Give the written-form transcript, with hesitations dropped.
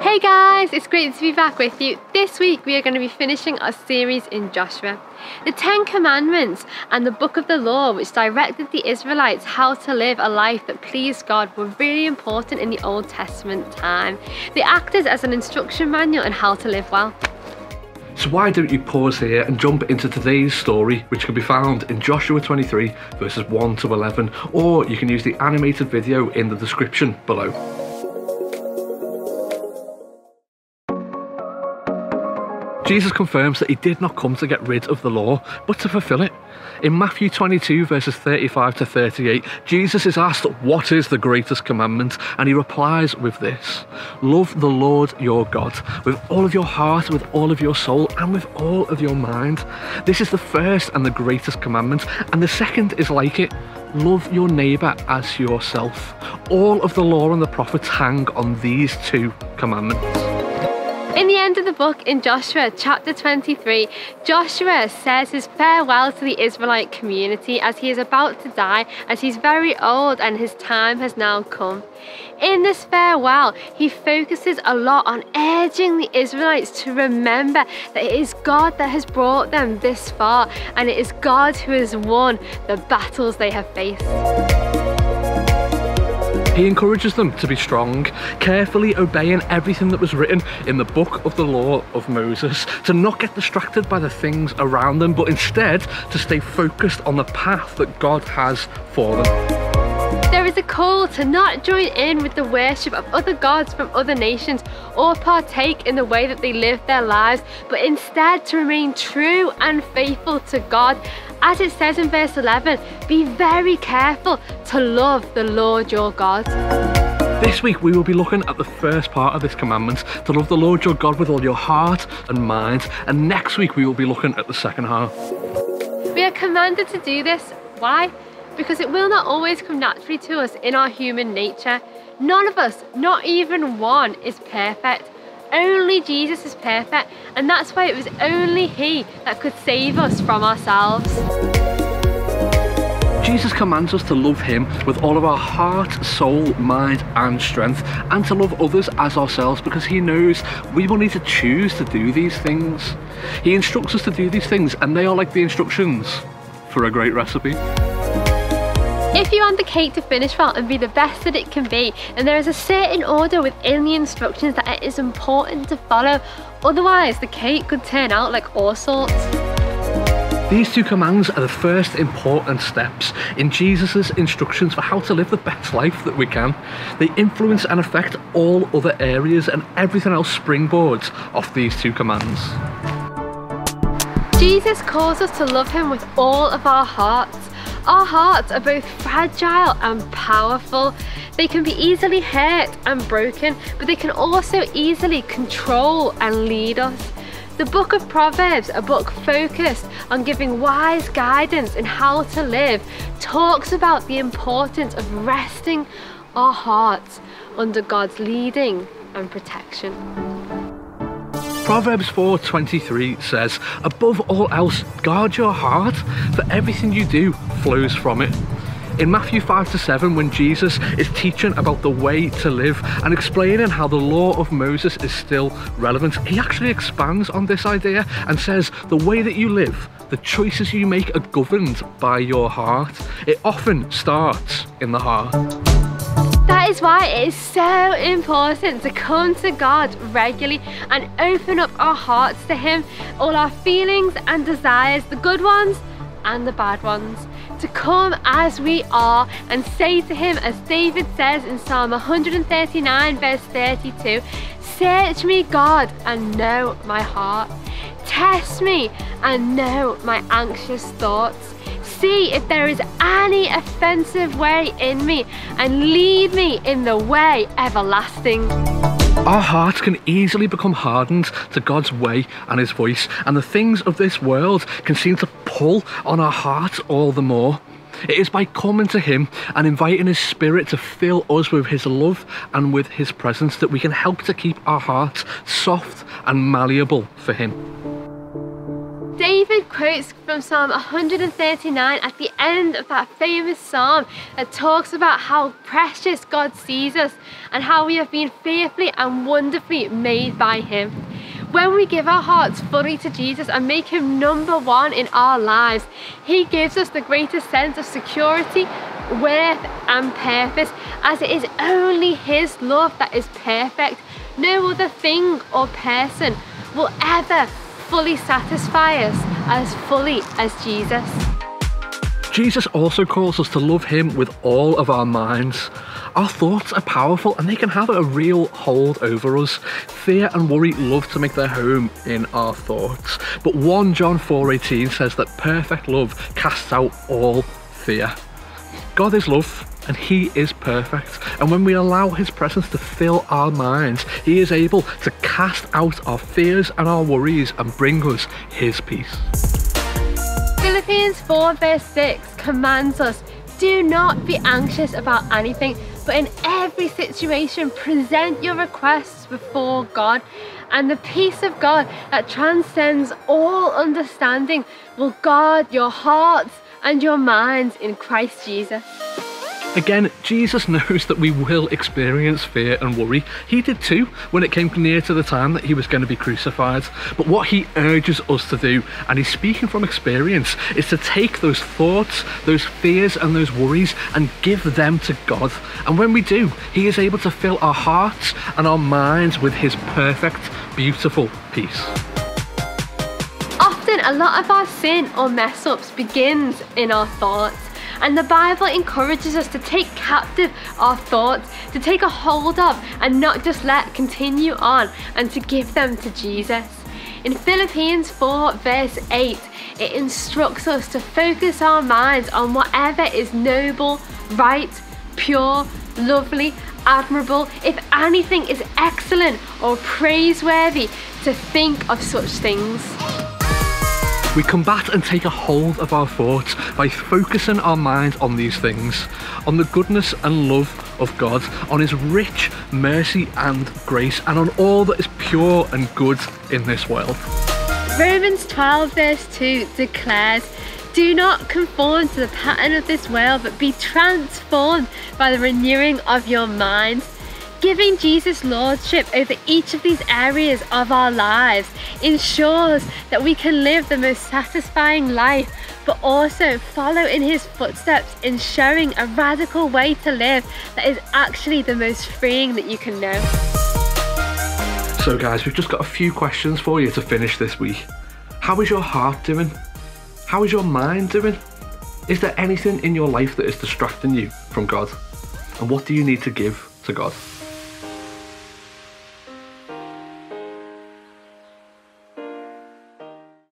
Hey guys, it's great to be back with you. This week we are going to be finishing our series in Joshua. The 10 Commandments and the book of the law, which directed the Israelites how to live a life that pleased God, were really important in the Old Testament time. They acted as an instruction manual on how to live well. So why don't you pause here and jump into today's story, which can be found in Joshua 23 verses 1 to 11, or you can use the animated video in the description below. Jesus confirms that he did not come to get rid of the law, but to fulfill it. In Matthew 22 verses 35 to 38, Jesus is asked, what is the greatest commandment? And he replies with this: love the Lord your God with all of your heart, with all of your soul, and with all of your mind. This is the first and the greatest commandment, and the second is like it: love your neighbour as yourself. All of the law and the prophets hang on these two commandments. In the end of the book, in Joshua chapter 23, Joshua says his farewell to the Israelite community as he is about to die, as he's very old and his time has now come. In this farewell, he focuses a lot on urging the Israelites to remember that it is God that has brought them this far, and it is God who has won the battles they have faced. He encourages them to be strong, carefully obeying everything that was written in the book of the law of Moses, to not get distracted by the things around them, but instead to stay focused on the path that God has for them. There is a call to not join in with the worship of other gods from other nations or partake in the way that they live their lives, but instead to remain true and faithful to God. As it says in verse 11, be very careful to love the Lord your God. This week we will be looking at the first part of this commandment, to love the Lord your God with all your heart and mind, and next week we will be looking at the second half. We are commanded to do this. Why? Because it will not always come naturally to us in our human nature. None of us, not even one, is perfect. Only Jesus is perfect, and that's why it was only He that could save us from ourselves. Jesus commands us to love Him with all of our heart, soul, mind and strength, and to love others as ourselves, because He knows we will need to choose to do these things. He instructs us to do these things, and they are like the instructions for a great recipe. If you want the cake to finish well and be the best that it can be, then there is a certain order within the instructions that it is important to follow. Otherwise, the cake could turn out like all sorts. These two commands are the first important steps in Jesus' instructions for how to live the best life that we can. They influence and affect all other areas, and everything else springboards off these two commands. Jesus calls us to love Him with all of our hearts. Our hearts are both fragile and powerful. They can be easily hurt and broken, but they can also easily control and lead us. The book of Proverbs, a book focused on giving wise guidance in how to live, talks about the importance of resting our hearts under God's leading and protection. Proverbs 4:23 says, above all else, guard your heart, for everything you do flows from it. In Matthew 5-7, when Jesus is teaching about the way to live and explaining how the law of Moses is still relevant, he actually expands on this idea and says the way that you live, the choices you make, are governed by your heart. It often starts in the heart. That is why it is so important to come to God regularly and open up our hearts to Him, all our feelings and desires, the good ones and the bad ones. To come as we are and say to Him, as David says in Psalm 139 verse 32, search me, God, and know my heart. Test me and know my anxious thoughts. See if there is any offensive way in me, and lead me in the way everlasting. Our hearts can easily become hardened to God's way and His voice, and the things of this world can seem to pull on our hearts all the more. It is by coming to Him and inviting His Spirit to fill us with His love and with His presence that we can help to keep our hearts soft and malleable for Him. David quotes from Psalm 139 at the end of that famous psalm that talks about how precious God sees us and how we have been fearfully and wonderfully made by him. When we give our hearts fully to Jesus and make him number one in our lives, he gives us the greatest sense of security, worth and purpose, as it is only his love that is perfect. No other thing or person will ever fully satisfy us as fully as Jesus. Jesus also calls us to love him with all of our minds. Our thoughts are powerful and they can have a real hold over us. Fear and worry love to make their home in our thoughts. But 1 John 4:18 says that perfect love casts out all fear. God is love and he is perfect. And when we allow his presence to fill our minds, he is able to cast out our fears and our worries and bring us his peace. Philippians 4 verse 6 commands us, do not be anxious about anything, but in every situation present your requests before God, and the peace of God that transcends all understanding will guard your hearts and your minds in Christ Jesus. Again, Jesus knows that we will experience fear and worry. He did too when it came near to the time that he was going to be crucified. But what he urges us to do, and he's speaking from experience, is to take those thoughts, those fears and those worries and give them to God. And when we do, he is able to fill our hearts and our minds with his perfect, beautiful peace. Often a lot of our sin or mess ups begins in our thoughts. And the Bible encourages us to take captive our thoughts, to take a hold of and not just let continue on, and to give them to Jesus. In Philippians 4 verse 8, it instructs us to focus our minds on whatever is noble, right, pure, lovely, admirable, if anything is excellent or praiseworthy, to think of such things. We combat and take a hold of our thoughts by focusing our minds on these things, on the goodness and love of God, on his rich mercy and grace, and on all that is pure and good in this world. Romans 12 verse 2 declares, do not conform to the pattern of this world, but be transformed by the renewing of your mind. Giving Jesus lordship over each of these areas of our lives ensures that we can live the most satisfying life, but also follow in his footsteps in showing a radical way to live that is actually the most freeing that you can know. So guys, we've just got a few questions for you to finish this week. How is your heart doing? How is your mind doing? Is there anything in your life that is distracting you from God? And what do you need to give to God?